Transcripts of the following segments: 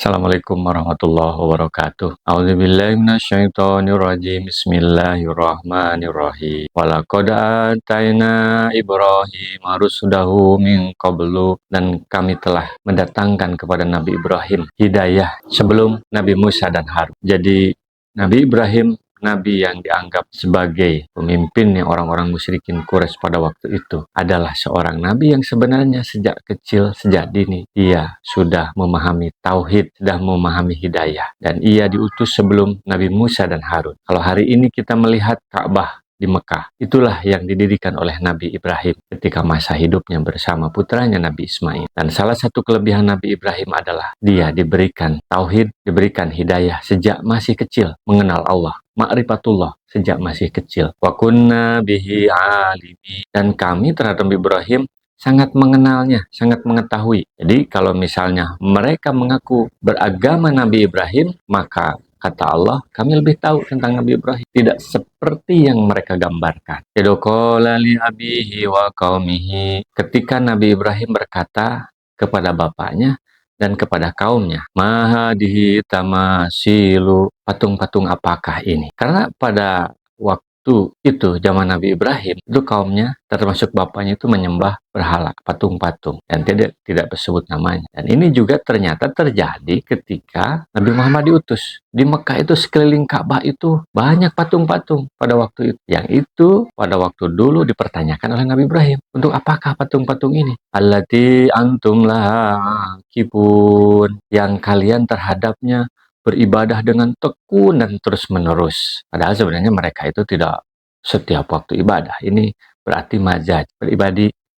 Assalamualaikum warahmatullahi wabarakatuh. A'udzubillahi minasyaitonirrajim. Bismillahirrahmanirrahim. Walaqad ataina Ibrahim rusdahu min qablu, dan kami telah mendatangkan kepada Nabi Ibrahim hidayah sebelum Nabi Musa dan Harun. Jadi Nabi Ibrahim, Nabi yang dianggap sebagai pemimpinnya orang-orang musyrikin Quraisy pada waktu itu, adalah seorang Nabi yang sebenarnya sejak kecil, sejak dini, ia sudah memahami tauhid, sudah memahami hidayah. Dan ia diutus sebelum Nabi Musa dan Harun. Kalau hari ini kita melihat Ka'bah di Mekah, itulah yang didirikan oleh Nabi Ibrahim ketika masa hidupnya bersama putranya Nabi Ismail. Dan salah satu kelebihan Nabi Ibrahim adalah dia diberikan tauhid, diberikan hidayah sejak masih kecil, mengenal Allah, ma'rifatullah sejak masih kecil. Wa kunna bihi alimi, dan kami terhadap Ibrahim sangat mengenalnya, sangat mengetahui. Jadi kalau misalnya mereka mengaku beragama Nabi Ibrahim, maka kata Allah, kami lebih tahu tentang Nabi Ibrahim. Tidak seperti yang mereka gambarkan. Idokola li abihi wa qaumihi. Ketika Nabi Ibrahim berkata kepada bapaknya dan kepada kaumnya, mahadihi tamasilu, patung-patung apakah ini? Karena pada waktu itu zaman Nabi Ibrahim itu kaumnya termasuk bapaknya itu menyembah berhala, patung-patung, dan tidak bersebut namanya. Dan ini juga ternyata terjadi ketika Nabi Muhammad diutus. Di Mekah itu sekeliling Ka'bah itu banyak patung-patung pada waktu itu. Yang itu pada waktu dulu dipertanyakan oleh Nabi Ibrahim, untuk apakah patung-patung ini? Allati antum laha kibun, yang kalian terhadapnya beribadah dengan tekun dan terus-menerus. Padahal sebenarnya mereka itu tidak setiap waktu ibadah. Ini berarti majaz,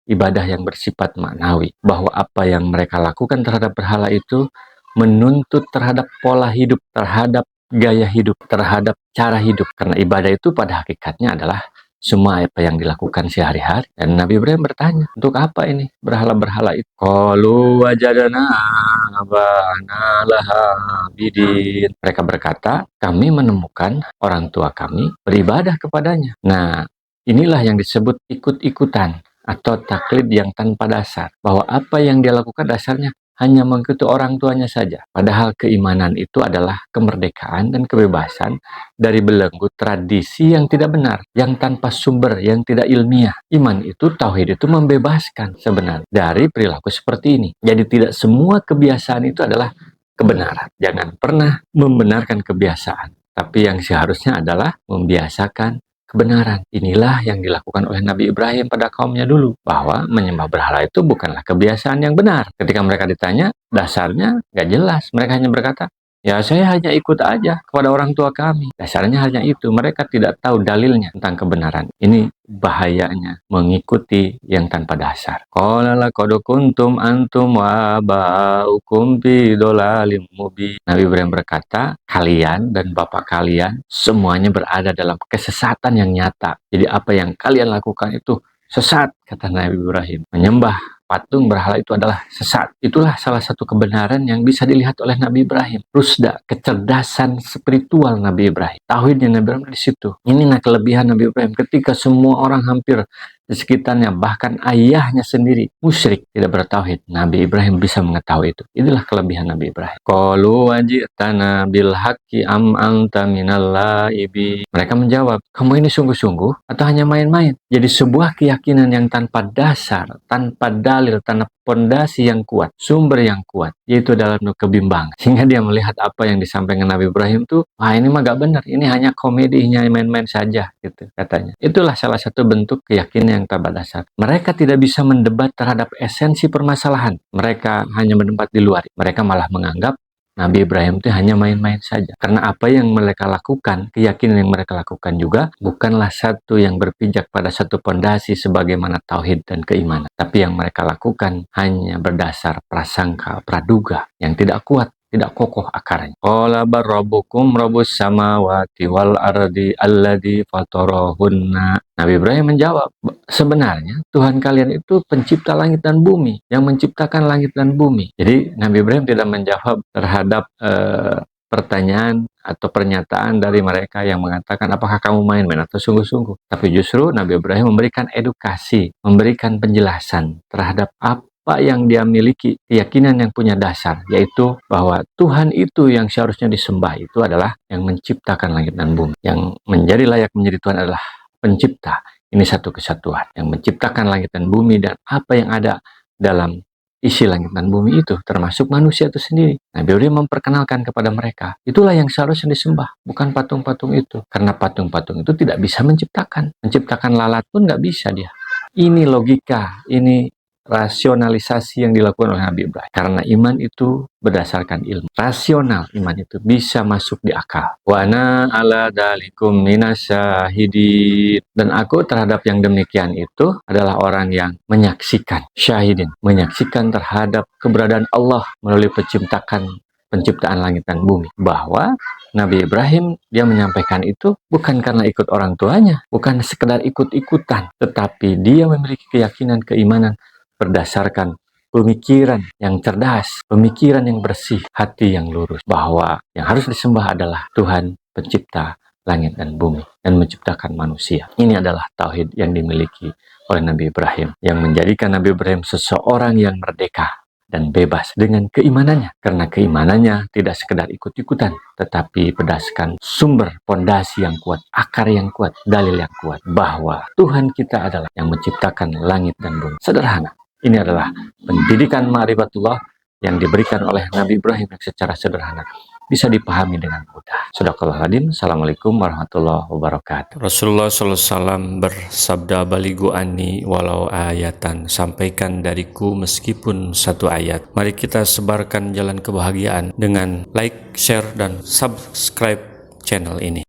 ibadah yang bersifat maknawi. Bahwa apa yang mereka lakukan terhadap berhala itu menuntut terhadap pola hidup, terhadap gaya hidup, terhadap cara hidup. Karena ibadah itu pada hakikatnya adalah semua apa yang dilakukan sehari-hari. Dan Nabi Ibrahim bertanya, untuk apa ini berhala-berhala itu? Qalu wajadana abana laha bidin. Mereka berkata, kami menemukan orang tua kami beribadah kepadanya. Nah, inilah yang disebut ikut-ikutan atau taklid yang tanpa dasar. Bahwa apa yang dia lakukan dasarnya hanya mengikuti orang tuanya saja. Padahal keimanan itu adalah kemerdekaan dan kebebasan dari belenggu tradisi yang tidak benar, yang tanpa sumber, yang tidak ilmiah. Iman itu, tauhid itu membebaskan sebenarnya dari perilaku seperti ini. Jadi tidak semua kebiasaan itu adalah kebenaran. Jangan pernah membenarkan kebiasaan. Tapi yang seharusnya adalah membiasakan kebenaran. Inilah yang dilakukan oleh Nabi Ibrahim pada kaumnya dulu. Bahwa menyembah berhala itu bukanlah kebiasaan yang benar. Ketika mereka ditanya, dasarnya nggak jelas. Mereka hanya berkata, ya saya hanya ikut aja kepada orang tua kami. Dasarnya hanya itu. Mereka tidak tahu dalilnya tentang kebenaran. Ini bahayanya mengikuti yang tanpa dasar. Qala laqad kuntum antum wa ba'ukum fi dhalalim mubin. Nabi Ibrahim berkata, kalian dan bapak kalian semuanya berada dalam kesesatan yang nyata. Jadi apa yang kalian lakukan itu sesat, kata Nabi Ibrahim. Menyembah patung berhala itu adalah sesat. Itulah salah satu kebenaran yang bisa dilihat oleh Nabi Ibrahim. Rusda, kecerdasan spiritual Nabi Ibrahim. Tauhidnya Nabi Ibrahim di situ. Inilah kelebihan Nabi Ibrahim. Ketika semua orang hampir di sekitarnya, bahkan ayahnya sendiri musyrik, tidak bertauhid, Nabi Ibrahim bisa mengetahui itu. Inilah kelebihan Nabi Ibrahim. Qalu wajitana bil haqqi am anta minal laibin. Mereka menjawab, kamu ini sungguh-sungguh atau hanya main-main? Jadi sebuah keyakinan yang tanpa dasar, tanpa dalil, tanpa pondasi yang kuat, sumber yang kuat, yaitu dalam kebimbangan. Sehingga dia melihat apa yang disampaikan Nabi Ibrahim itu, wah ini mah gak benar, ini hanya komedi, hanya main-main saja, gitu katanya. Itulah salah satu bentuk keyakinan yang tanpa dasar. Mereka tidak bisa mendebat terhadap esensi permasalahan. Mereka hanya mendebat di luar. Mereka malah menganggap Nabi Ibrahim itu hanya main-main saja. Karena apa yang mereka lakukan, keyakinan yang mereka lakukan juga bukanlah satu yang berpijak pada satu pondasi sebagaimana tauhid dan keimanan. Tapi yang mereka lakukan hanya berdasar prasangka, praduga yang tidak kuat, tidak kokoh akarnya. Qala barabbukum rabbus samawati wal ardi alladzi fatarahunna. Nabi Ibrahim menjawab, sebenarnya Tuhan kalian itu pencipta langit dan bumi, yang menciptakan langit dan bumi. Jadi Nabi Ibrahim tidak menjawab terhadap pertanyaan atau pernyataan dari mereka yang mengatakan apakah kamu main-main atau sungguh-sungguh. Tapi justru Nabi Ibrahim memberikan edukasi, memberikan penjelasan terhadap apa apa yang dia miliki, keyakinan yang punya dasar, yaitu bahwa Tuhan itu yang seharusnya disembah itu adalah yang menciptakan langit dan bumi. Yang menjadi layak menjadi Tuhan adalah pencipta. Ini satu kesatuan, yang menciptakan langit dan bumi dan apa yang ada dalam isi langit dan bumi itu, termasuk manusia itu sendiri. Nabi Ibrahim memperkenalkan kepada mereka, itulah yang seharusnya disembah, bukan patung-patung itu. Karena patung-patung itu tidak bisa menciptakan. Menciptakan lalat pun nggak bisa dia. Ini logika, ini rasionalisasi yang dilakukan oleh Nabi Ibrahim. Karena iman itu berdasarkan ilmu. Rasional iman itu bisa masuk di akal. Wa ana ala dalikum minasyahidin. Dan aku terhadap yang demikian itu adalah orang yang menyaksikan. Syahidin. Menyaksikan terhadap keberadaan Allah melalui penciptaan langit dan bumi. Bahwa Nabi Ibrahim dia menyampaikan itu bukan karena ikut orang tuanya, bukan sekedar ikut-ikutan, tetapi dia memiliki keyakinan, keimanan berdasarkan pemikiran yang cerdas, pemikiran yang bersih, hati yang lurus, bahwa yang harus disembah adalah Tuhan pencipta langit dan bumi dan menciptakan manusia. Ini adalah tauhid yang dimiliki oleh Nabi Ibrahim, yang menjadikan Nabi Ibrahim seseorang yang merdeka dan bebas dengan keimanannya, karena keimanannya tidak sekedar ikut-ikutan, tetapi berdasarkan sumber pondasi yang kuat, akar yang kuat, dalil yang kuat, bahwa Tuhan kita adalah yang menciptakan langit dan bumi. Sederhana. Ini adalah pendidikan ma'rifatullah yang diberikan oleh Nabi Ibrahim yang secara sederhana bisa dipahami dengan mudah. Shadaqallahul. Assalamualaikum warahmatullahi wabarakatuh. Rasulullah SAW bersabda, baligu anni walau ayatan, sampaikan dariku meskipun satu ayat. Mari kita sebarkan jalan kebahagiaan dengan like, share, dan subscribe channel ini.